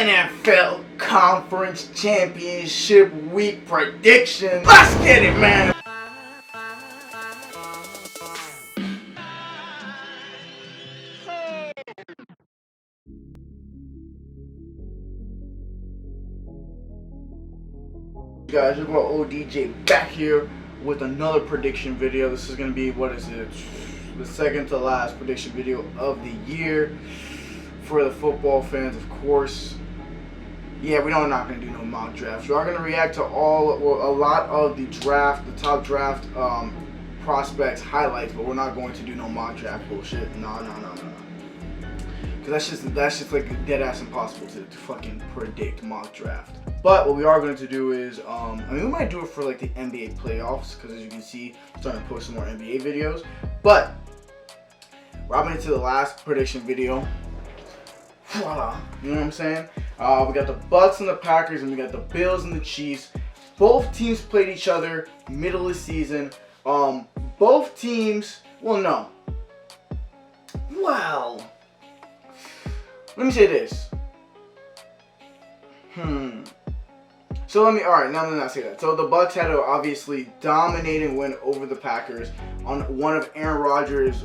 NFL Conference Championship Week predictions. Let's get it, man. Guys, we're going ODJ back here with another prediction video. This is going to be, what is it, the second to last prediction video of the year for the football fans, of course. Yeah, we're not going to do no mock drafts. We are going to react to a lot of the top draft prospects highlights, but we're not going to do no mock draft bullshit. No. Because that's just like dead ass impossible to fucking predict mock draft. But what we are going to do is, we might do it for like the NBA playoffs, because as you can see, I'm starting to post some more NBA videos. But we're hopping into the last prediction video. Voila, you know what I'm saying? We got the Bucks and the Packers, and we got the Bills and the Chiefs. Both teams played each other middle of the season. Both teams, well, let me say this. So let me not say that. So the Bucks had a obviously dominating win over the Packers on one of Aaron Rodgers'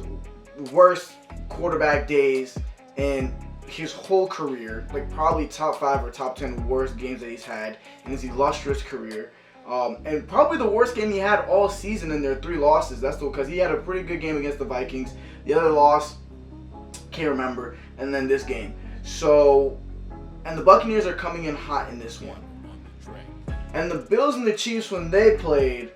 worst quarterback days in his whole career, like probably top 5 or top 10 worst games that he's had in his illustrious career. And probably the worst game he had all season in their 3 losses. That's because he had a pretty good game against the Vikings. The other loss, can't remember. And then this game. So, and the Buccaneers are coming in hot in this one. And the Bills and the Chiefs, when they played,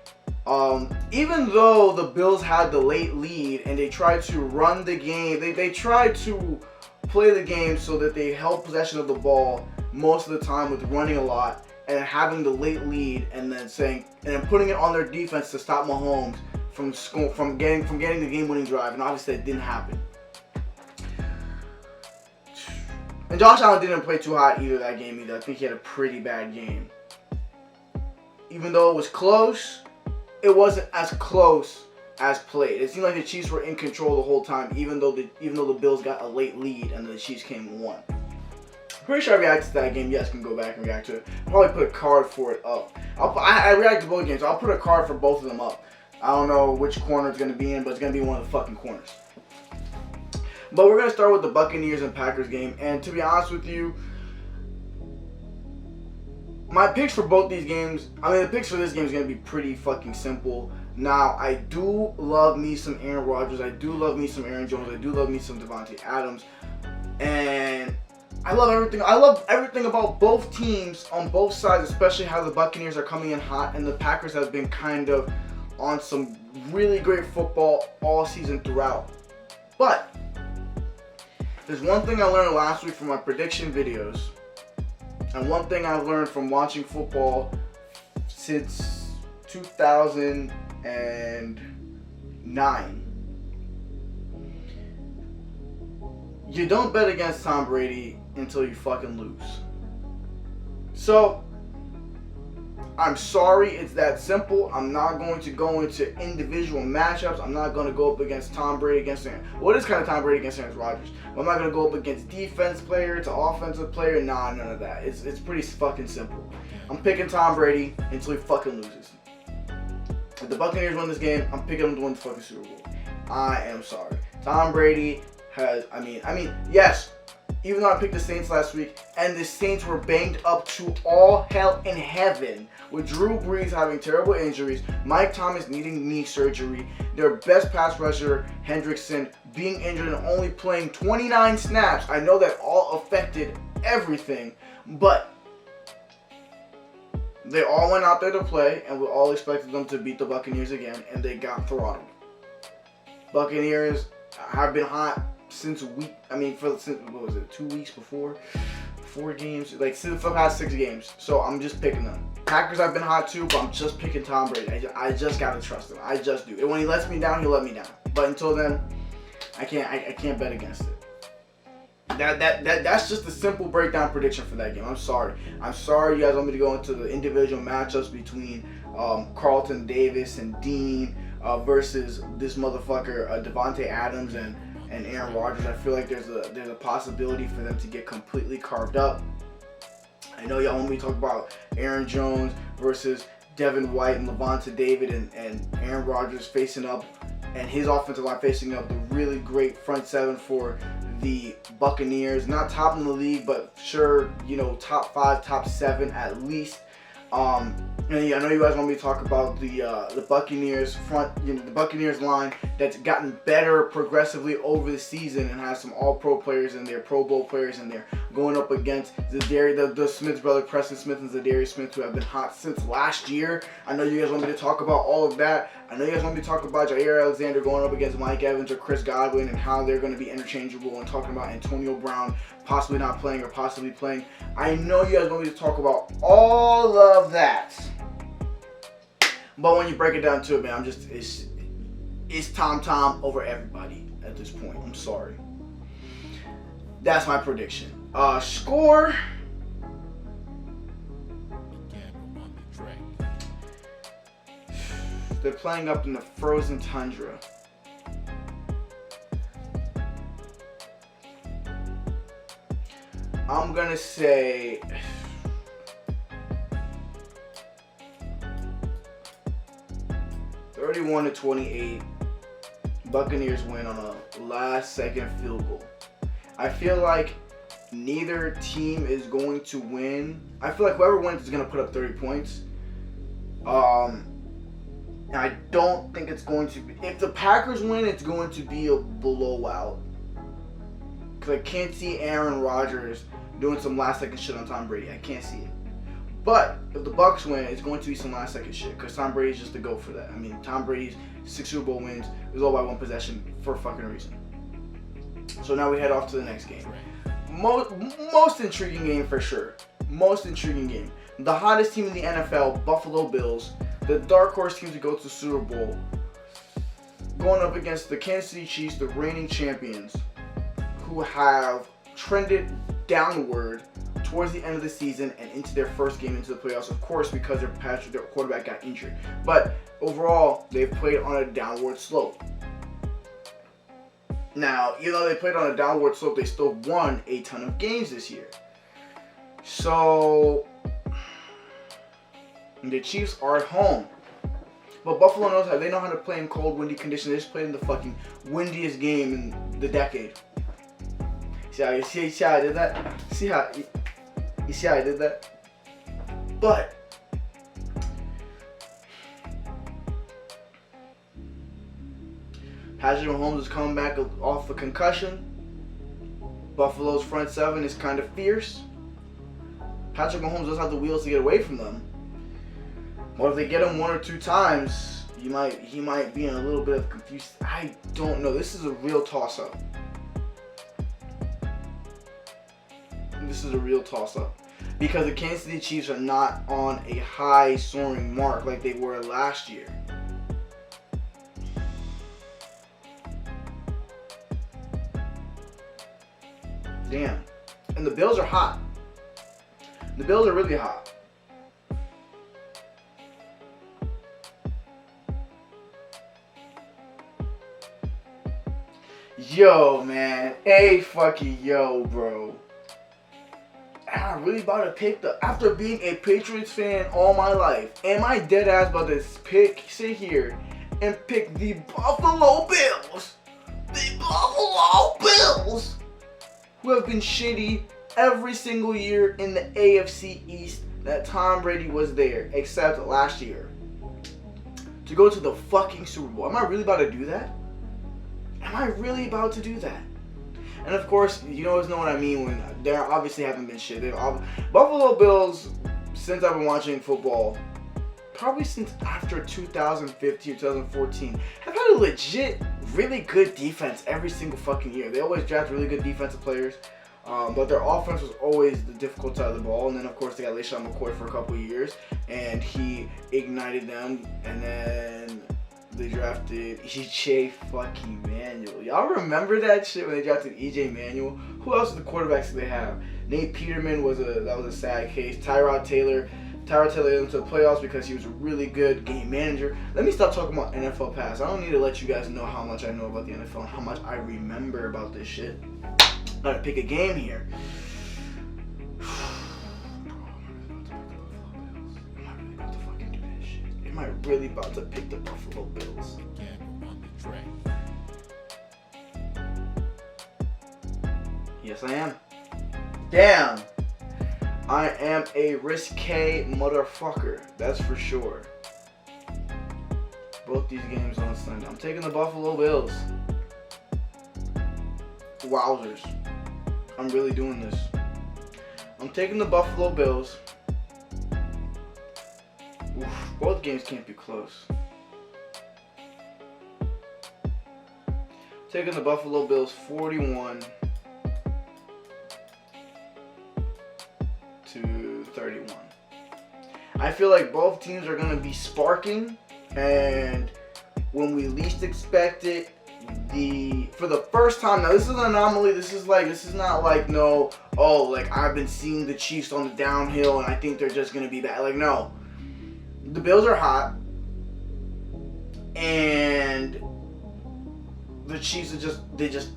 even though the Bills had the late lead and they tried to run the game, they tried to play the game so that they held possession of the ball most of the time with running a lot and having the late lead, and then putting it on their defense to stop Mahomes from getting the game-winning drive, and obviously it didn't happen. And Josh Allen didn't play too hot either that game either. I think he had a pretty bad game. Even though it was close, it wasn't as close as played. It seemed like the Chiefs were in control the whole time, even though the Bills got a late lead and the Chiefs came and won. I'm pretty sure I reacted to that game. You guys can go back and react to it. I'll probably put a card for it up. I reacted to both games, so I'll put a card for both of them up. I don't know which corner it's going to be in, but it's going to be one of the fucking corners. But we're going to start with the Buccaneers and Packers game. And to be honest with you, my picks for both these games, the picks for this game is going to be pretty fucking simple. Now, I do love me some Aaron Rodgers. I do love me some Aaron Jones. I do love me some Davante Adams. And I love everything. I love everything about both teams on both sides, especially how the Buccaneers are coming in hot and the Packers have been kind of on some really great football all season throughout. But there's one thing I learned last week from my prediction videos, and one thing I've learned from watching football since 2009. You don't bet against Tom Brady until you fucking lose. So, I'm sorry, it's that simple. I'm not going to go into individual matchups. I'm not going to go up against Tom Brady against Aaron. Well, it is kind of Tom Brady against Aaron Rodgers. I'm not going to go up against defense player to offensive player. Nah, none of that. It's pretty fucking simple. I'm picking Tom Brady until he fucking loses. If the Buccaneers win this game, I'm picking them to win the fucking Super Bowl. I am sorry. Tom Brady has, yes, even though I picked the Saints last week, and the Saints were banged up to all hell in heaven, with Drew Brees having terrible injuries, Mike Thomas needing knee surgery, their best pass rusher, Hendrickson, being injured and only playing 29 snaps. I know that all affected everything, but they all went out there to play, and we all expected them to beat the Buccaneers again, and they got throttled. Buccaneers have been hot since what was it, 2 weeks before? 4 games? Like, since the past 6 games. So, I'm just picking them. Packers have been hot too, but I'm just picking Tom Brady. I just gotta trust him. I just do. And when he lets me down, he'll let me down. But until then, I can't bet against it. That's just a simple breakdown prediction for that game. I'm sorry you guys want me to go into the individual matchups between Carlton Davis and Dean versus this motherfucker Davante Adams and Aaron Rodgers. I feel like there's a possibility for them to get completely carved up. I know y'all want me to talk about Aaron Jones versus Devin White and Levante David and Aaron Rodgers facing up, and his offensive line facing up the really great front seven for the Buccaneers. Not top in the league, but sure, top 5, top 7 at least. And yeah, I know you guys want me to talk about the Buccaneers front, the Buccaneers line that's gotten better progressively over the season and has some All-Pro players in there, Pro Bowl players in there, going up against the Smith brother, Preston Smith and Zadarius Smith, who have been hot since last year. I know you guys want me to talk about all of that. I know you guys want me to talk about Jair Alexander going up against Mike Evans or Chris Godwin and how they're going to be interchangeable, and talking about Antonio Brown possibly not playing or possibly playing. I know you guys want me to talk about all of that. But when you break it down to it, man, it's Tom over everybody at this point. I'm sorry. That's my prediction. Score. They're playing up in the frozen tundra. I'm gonna say 31-28. Buccaneers win on a last-second field goal. I feel like neither team is going to win. I feel like whoever wins is going to put up 30 points. I don't think it's going to be... If the Packers win, it's going to be a blowout. Because I can't see Aaron Rodgers doing some last-second shit on Tom Brady. I can't see it. But if the Bucs win, it's going to be some last-second shit. Because Tom Brady's just the GOAT for that. I mean, Tom Brady's 6 Super Bowl wins. It was all by one possession for a fucking reason. So now we head off to the next game. Most intriguing game for sure. Most intriguing game. The hottest team in the NFL, Buffalo Bills. The dark horse team to go to the Super Bowl. Going up against the Kansas City Chiefs, the reigning champions, who have trended downward towards the end of the season and into their first game into the playoffs, of course, because their quarterback got injured. But overall, they've played on a downward slope. Now, even though they played on a downward slope, they still won a ton of games this year. So, the Chiefs are at home. But Buffalo knows how. They know how to play in cold, windy conditions. They just played in the fucking windiest game in the decade. See how I did that? You see how I did that? But Patrick Mahomes is coming back off a concussion. Buffalo's front seven is kind of fierce. Patrick Mahomes does have the wheels to get away from them. But if they get him one or two times, he might be in a little bit of confusion. I don't know. This is a real toss-up. This is a real toss-up. Because the Kansas City Chiefs are not on a high soaring mark like they were last year. Damn. And the Bills are hot. The Bills are really hot. Yo, man. Hey, fucking yo, bro. I'm really about to pick after being a Patriots fan all my life, am I dead ass about to sit here and pick the Buffalo Bills? The Buffalo Bills, who have been shitty every single year in the AFC East that Tom Brady was there, except last year. To go to the fucking Super Bowl. Am I really about to do that? Am I really about to do that? And of course, you always know what I mean when they obviously haven't been shit. Buffalo Bills, since I've been watching football, probably since after 2015 or 2014, have had a legit, really good defense every single fucking year. They always draft really good defensive players, but their offense was always the difficult side of the ball. And then, of course, they got LeSean McCoy for a couple of years, and he ignited them. And then they drafted EJ fucking Manuel. Y'all remember that shit when they drafted EJ Manuel? Who else are the quarterbacks do they have? Nate Peterman was a sad case. Tyrod Taylor into the playoffs because he was a really good game manager. Let me stop talking about NFL Pass. I don't need to let you guys know how much I know about the NFL and how much I remember about this shit. Gotta pick a game here. am I really about to pick the Buffalo Bills? Yes, I am. Damn. I am a risque motherfucker. That's for sure. Both these games on Sunday. I'm taking the Buffalo Bills. Wowzers. I'm really doing this. I'm taking the Buffalo Bills. Oof, both games can't be close. Taking the Buffalo Bills 41 to 31. I feel like both teams are going to be sparking, and when we least expect it, for the first time, now this is an anomaly. This is not like I've been seeing the Chiefs on the downhill and I think they're just going to be bad. Like, no. The Bills are hot, and the Chiefs are they just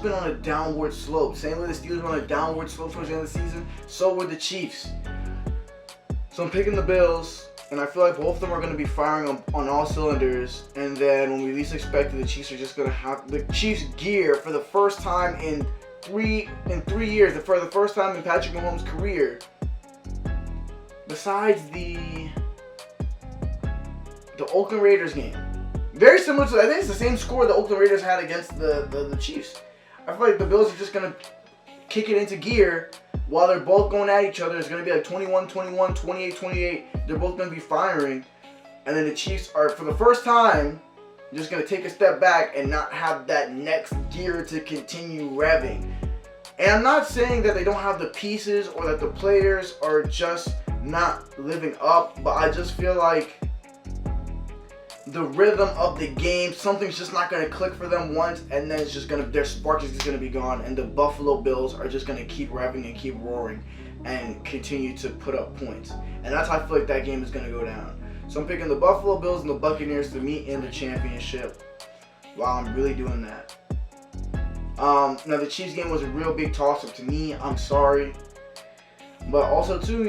been on a downward slope. Same way the Steelers were on a downward slope towards the end of the season, so were the Chiefs. So I'm picking the Bills, and I feel like both of them are going to be firing on all cylinders. And then when we least expect it, the Chiefs are just going to have the Chiefs gear for the first time in 3 years, for the first time in Patrick Mahomes' career. Besides the Oakland Raiders game. Very similar to, I think it's the same score the Oakland Raiders had against the Chiefs. I feel like the Bills are just going to kick it into gear while they're both going at each other. It's going to be like 21-21, 28-28. They're both going to be firing. And then the Chiefs are, for the first time, just going to take a step back and not have that next gear to continue revving. And I'm not saying that they don't have the pieces or that the players are just not living up, but I just feel like the rhythm of the game, something's just not going to click for them once, and then it's just going to, their spark is just going to be gone, and the Buffalo Bills are just going to keep revving and keep roaring and continue to put up points. And that's how I feel like that game is going to go down. So I'm picking the Buffalo Bills and the Buccaneers to meet in the championship. Wow, I'm really doing that. Now the Chiefs game was a real big toss-up to me. I'm sorry. But also, too,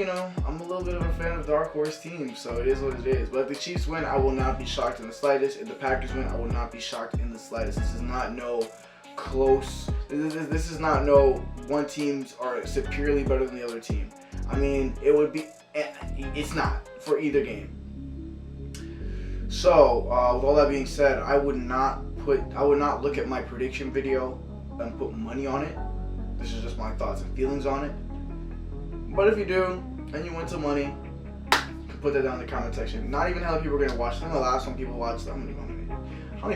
I'm a little bit of a fan of dark horse teams, so it is what it is. But if the Chiefs win, I will not be shocked in the slightest. If the Packers win, I will not be shocked in the slightest. This is not no close. This is not no one teams are superiorly better than the other team. I mean, it would be. It's not for either game. So, with all that being said, I would not look at my prediction video and put money on it. This is just my thoughts and feelings on it. But if you do, and you win some money, you can put that down in the comment section. Not even how many people are going to watch. I think the last one people watched, how many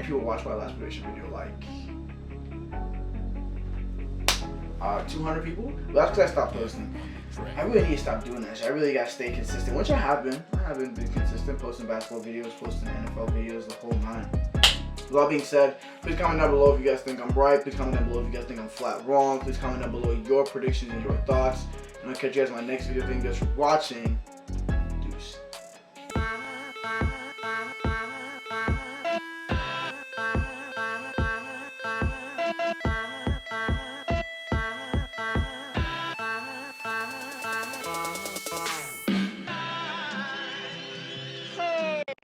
people watched my last prediction video? Like 200 people? Well, that's because I stopped posting. I really need to stop doing that shit. I really got to stay consistent, which I have been. I haven't been consistent, posting basketball videos, posting NFL videos, the whole nine. With all being said, please comment down below if you guys think I'm right. Please comment down below if you guys think I'm flat wrong. Please comment down below your predictions and your thoughts. And I'll catch you guys in my next video. Thank you guys for watching.